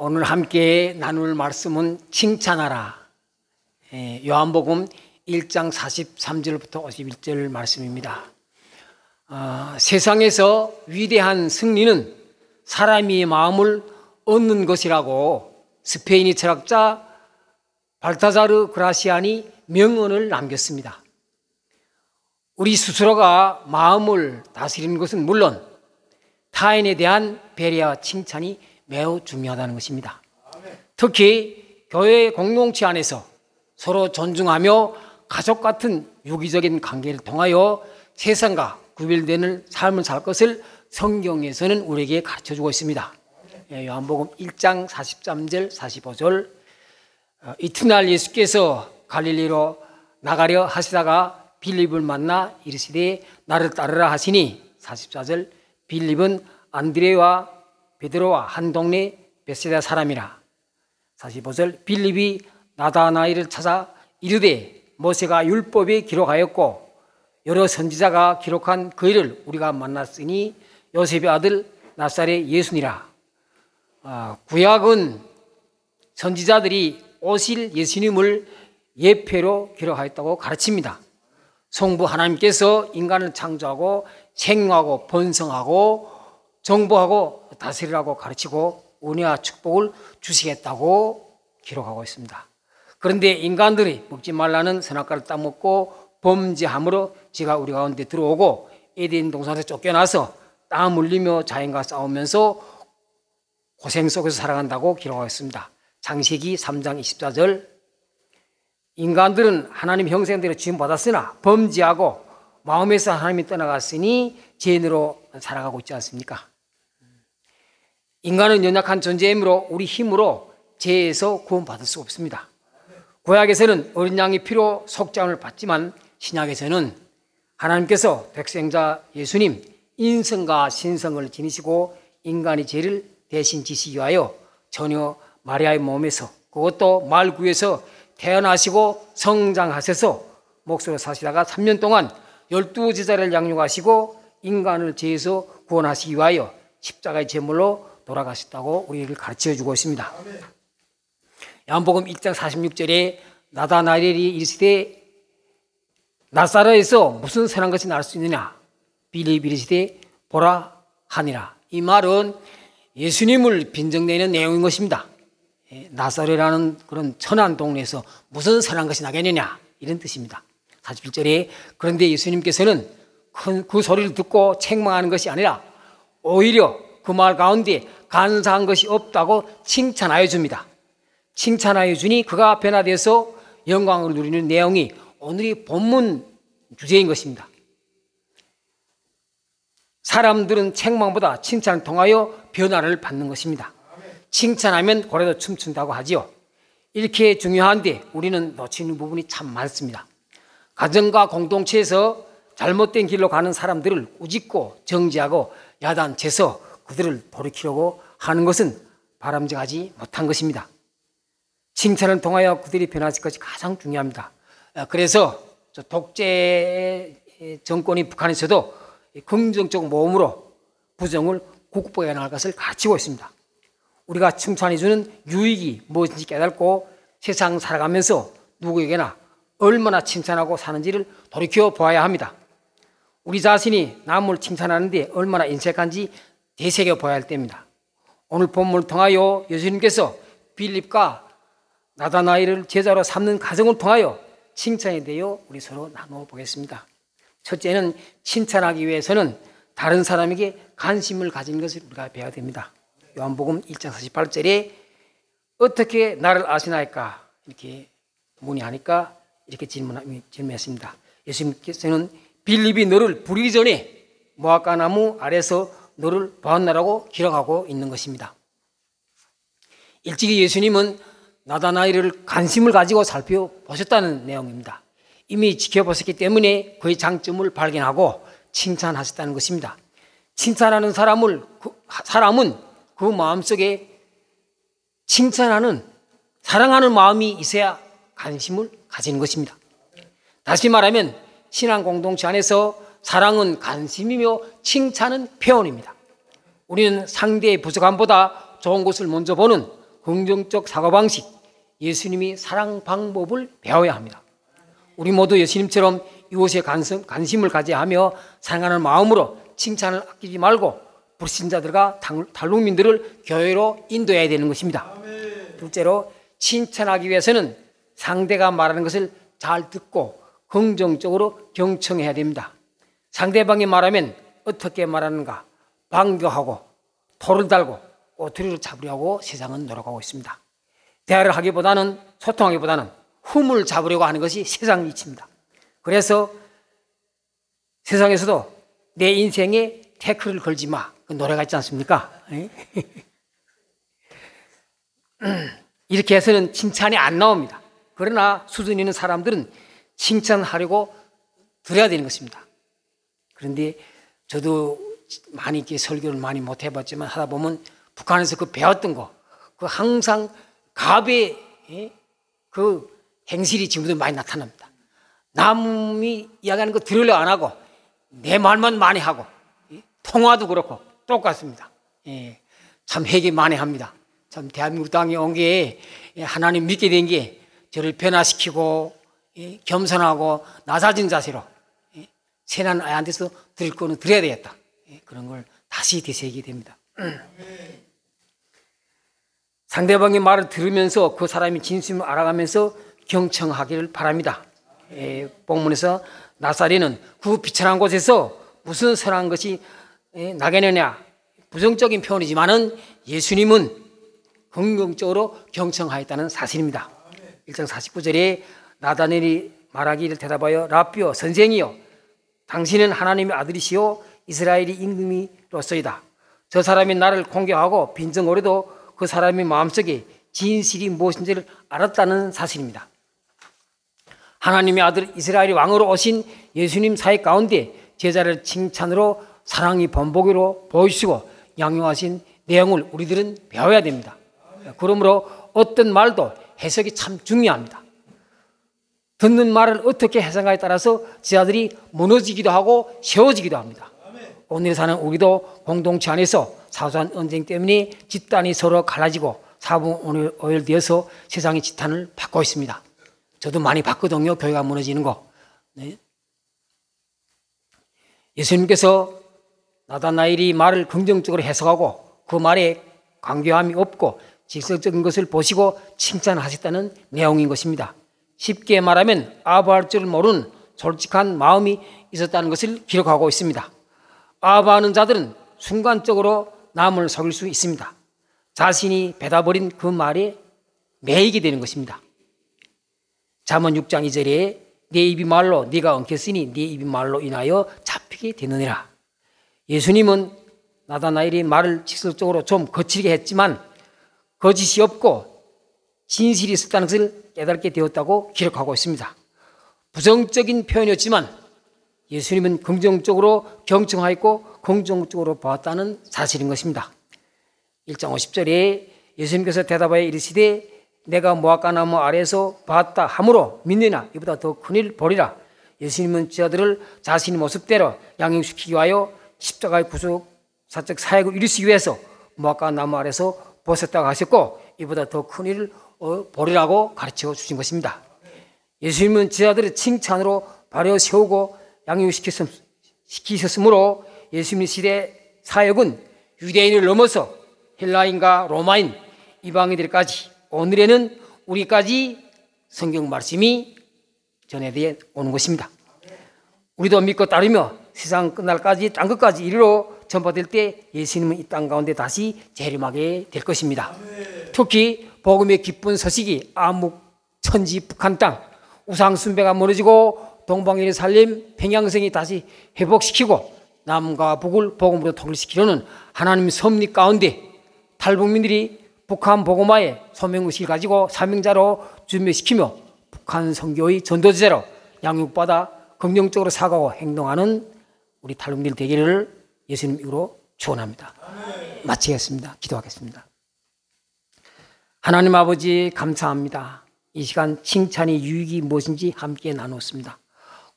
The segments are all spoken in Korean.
오늘 함께 나눌 말씀은 칭찬하라. 요한복음 1장 43절부터 51절 말씀입니다. 세상에서 위대한 승리는 사람의 마음을 얻는 것이라고 스페인의 철학자 발타자르 그라시안이 명언을 남겼습니다. 우리 스스로가 마음을 다스리는 것은 물론 타인에 대한 배려와 칭찬이 매우 중요하다는 것입니다. 특히 교회 공동체 안에서 서로 존중하며 가족 같은 유기적인 관계를 통하여 세상과 구별되는 삶을 살 것을 성경에서는 우리에게 가르쳐주고 있습니다. 요한복음 1장 43절 45절 이튿날 예수께서 갈릴리로 나가려 하시다가 빌립을 만나 이르시되 나를 따르라 하시니 44절 빌립은 안드레와 베드로와 한 동네 베세다 사람이라. 45절 빌립이 나다나엘을 찾아 이르되 모세가 율법에 기록하였고 여러 선지자가 기록한 그 일을 우리가 만났으니 요셉의 아들 나사렛 예수니라. 구약은 선지자들이 오실 예수님을 예표로 기록하였다고 가르칩니다. 성부 하나님께서 인간을 창조하고 생육하고 번성하고 정복하고 다스리라고 가르치고 은혜와 축복을 주시겠다고 기록하고 있습니다. 그런데 인간들이 먹지 말라는 선악과를 따먹고 범죄함으로 죄가 우리 가운데 들어오고 에덴 동산에서 쫓겨나서 땀 흘리며 자연과 싸우면서 고생 속에서 살아간다고 기록하고 있습니다. 창세기 3장 24절 인간들은 하나님 형상대로 지음받았으나 범죄하고 마음에서 하나님이 떠나갔으니 죄인으로 살아가고 있지 않습니까? 인간은 연약한 존재이므로 우리 힘으로 죄에서 구원받을 수 없습니다. 구약에서는 어린 양의 피로 속죄함을 받지만 신약에서는 하나님께서 백성자 예수님 인성과 신성을 지니시고 인간의 죄를 대신 지시기 위하여 전혀 마리아의 몸에서 그것도 말구에서 태어나시고 성장하셔서 목소로 사시다가 3년 동안 12제자를 양육하시고 인간을 죄에서 구원하시기 위하여 십자가의 제물로 돌아가셨다고 우리를 가르쳐주고 있습니다. 요한복음 1장 46절에 나다나엘이 이르시되 나사렛에서 무슨 선한 것이 날 수 있느냐 빌립이 이르시되 보라 하니라. 이 말은 예수님을 빈정내는 내용인 것입니다. 나사렛이라는 그런 천한 동네에서 무슨 선한 것이 나겠느냐 이런 뜻입니다. 41절에 그런데 예수님께서는 그 소리를 듣고 책망하는 것이 아니라 오히려 그 말 가운데 간사한 것이 없다고 칭찬하여 줍니다. 칭찬하여 주니 그가 변화되어서 영광을 누리는 내용이 오늘의 본문 주제인 것입니다. 사람들은 책망보다 칭찬을 통하여 변화를 받는 것입니다. 칭찬하면 고래도 춤춘다고 하지요. 이렇게 중요한데 우리는 놓치는 부분이 참 많습니다. 가정과 공동체에서 잘못된 길로 가는 사람들을 꾸짖고 정죄하고 야단쳐서 그들을 돌이키려고 하는 것은 바람직하지 못한 것입니다. 칭찬을 통하여 그들이 변화할 것이 가장 중요합니다. 그래서 독재 정권이 북한에서도 긍정적 모험으로 부정을 극복해 나갈 것을 가르치고 있습니다. 우리가 칭찬해주는 유익이 무엇인지 깨닫고 세상 살아가면서 누구에게나 얼마나 칭찬하고 사는지를 돌이켜 보아야 합니다. 우리 자신이 남을 칭찬하는데 얼마나 인색한지 되새겨 보아야 할 때입니다. 오늘 본문을 통하여 예수님께서 빌립과 나다나엘을 제자로 삼는 과정을 통하여 칭찬에 대하여 우리 서로 나누어 보겠습니다. 첫째는 칭찬하기 위해서는 다른 사람에게 관심을 가지는 것을 우리가 배워야 됩니다. 요한복음 1장 48절에 어떻게 나를 아시나이까 이렇게 문의하니까 이렇게 질문했습니다. 예수님께서는 빌립이 너를 부리기 전에 무화과 나무 아래서 너를 보았나라고 기록하고 있는 것입니다. 일찍이 예수님은 나다나엘을 관심을 가지고 살펴보셨다는 내용입니다. 이미 지켜보셨기 때문에 그의 장점을 발견하고 칭찬하셨다는 것입니다. 칭찬하는 사람은 그 마음속에 칭찬하는 사랑하는 마음이 있어야 관심을 가지는 것입니다. 다시 말하면 신앙 공동체 안에서 사랑은 관심이며 칭찬은 표현입니다. 우리는 상대의 부족함보다 좋은 것을 먼저 보는 긍정적 사고방식, 예수님이 사랑 방법을 배워야 합니다. 우리 모두 예수님처럼 이웃에 관심을 가져야 하며 사랑하는 마음으로 칭찬을 아끼지 말고 불신자들과 탈북민들을 교회로 인도해야 되는 것입니다. 둘째로, 칭찬하기 위해서는 상대가 말하는 것을 잘 듣고 긍정적으로 경청해야 됩니다. 상대방이 말하면 어떻게 말하는가 반겨하고 토를 달고 꼬투리를 잡으려고 세상은 노력하고 있습니다. 대화를 하기보다는, 소통하기보다는 흠을 잡으려고 하는 것이 세상 이치입니다. 그래서 세상에서도 내 인생에 태클을 걸지 마, 그 노래가 있지 않습니까? 이렇게 해서는 칭찬이 안 나옵니다. 그러나 수준 있는 사람들은 칭찬하려고 들어야 되는 것입니다. 그런데 저도 많이 이렇게 설교를 많이 못 해봤지만 하다 보면 북한에서 그 배웠던 거, 그 항상 갑의 그 행실이 지금도 많이 나타납니다. 남이 이야기하는 거 들으려 안 하고 내 말만 많이 하고, 통화도 그렇고 똑같습니다. 참 회개 많이 합니다. 참 대한민국 땅에 온 게, 하나님 믿게 된 게 저를 변화시키고 겸손하고 낮아진 자세로 세난 아이한테서 들을 거는 들어야 되겠다, 그런 걸 다시 되새기게 됩니다. 상대방의 말을 들으면서 그 사람이 진심을 알아가면서 경청하기를 바랍니다. 본문에서 나사렛은 그 비천한 곳에서 무슨 선한 것이 나겠느냐, 부정적인 표현이지만은 예수님은 긍정적으로 경청하였다는 사실입니다. 1장 49절에 나다넬이 말하기를 대답하여 라삐요, 선생이요, 당신은 하나님의 아들이시요 이스라엘의 임금이로소이다. 저 사람이 나를 공격하고 빈정거려도 그 사람의 마음속에 진실이 무엇인지를 알았다는 사실입니다. 하나님의 아들 이스라엘의 왕으로 오신 예수님 사역 가운데 제자를 칭찬으로 사랑이 번복으로 보이시고 양용하신 내용을 우리들은 배워야 됩니다. 그러므로 어떤 말도 해석이 참 중요합니다. 듣는 말을 어떻게 해석하에 따라서 제자들이 무너지기도 하고 세워지기도 합니다. 오늘 사는 우리도 공동체 안에서 사소한 언쟁 때문에 집단이 서로 갈라지고 사분오열되어서 세상의 지탄을 받고 있습니다. 저도 많이 봤거든요. 교회가 무너지는 거. 예수님께서 나다나엘이 말을 긍정적으로 해석하고 그 말에 강교함이 없고 직설적인 것을 보시고 칭찬하셨다는 내용인 것입니다. 쉽게 말하면 아부할 줄 모르는 솔직한 마음이 있었다는 것을 기록하고 있습니다. 아부하는 자들은 순간적으로 남을 속일 수 있습니다. 자신이 배다버린 그 말에 매이게 되는 것입니다. 잠언 6장 2절에 내 입이 말로 네가 엉켰으니 네 입이 말로 인하여 잡히게 되느니라. 예수님은 나다나엘의 말을 직설적으로 좀 거칠게 했지만 거짓이 없고 진실이 있었다는 것을 깨닫게 되었다고 기록하고 있습니다. 부정적인 표현이었지만 예수님은 긍정적으로 경청하였고 긍정적으로 보았다는 사실인 것입니다. 1장 50절에 예수님께서 대답하여 이르시되 내가 무화과나무 아래에서 봤다 하므로 믿느냐, 이보다 더 큰일 보리라. 예수님은 제자들을 자신의 모습대로 양육시키기 위하여 십자가의 구속사적 사역을 이루시기 위해서 무화과나무 아래에서 보셨다고 하셨고 이보다 더 큰일을 보리라고 가르쳐 주신 것입니다. 예수님은 제자들의 칭찬으로 발효 세우고 양육시키셨으므로 예수님 시대 사역은 유대인을 넘어서 헬라인과 로마인, 이방인들까지 오늘에는 우리까지 성경 말씀이 전해져 오는 것입니다. 우리도 믿고 따르며 세상 끝날까지 땅 끝까지 이르러 전파될 때 예수님은 이 땅 가운데 다시 재림하게 될 것입니다. 특히 복음의 기쁜 소식이 암흑 천지 북한 땅 우상 숭배가 무너지고 동방인의 살림 평양성이 다시 회복시키고 남과 북을 복음으로 통일시키려는 하나님의 섭리 가운데 탈북민들이 북한 복음화에 소명의식을 가지고 사명자로 준비시키며 북한 선교의 전도제자로 양육받아 긍정적으로 사고하고 행동하는 우리 탈북민들 되기를 예수님 이름으로 축원합니다. 마치겠습니다. 기도하겠습니다. 하나님 아버지 감사합니다. 이 시간 칭찬의 유익이 무엇인지 함께 나누었습니다.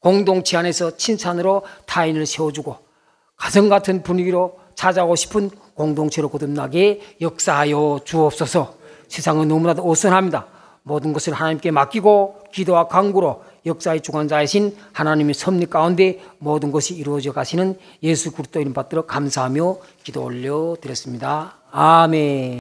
공동체 안에서 칭찬으로 타인을 세워주고 가정 같은 분위기로 찾아오고 싶은 공동체로 거듭나게 역사하여 주옵소서. 세상은 너무나도 어수선합니다. 모든 것을 하나님께 맡기고 기도와 간구로 역사의 주관자이신 하나님의 섭리 가운데 모든 것이 이루어져 가시는 예수 그리스도 이름 받들어 감사하며 기도 올려 드렸습니다. 아멘.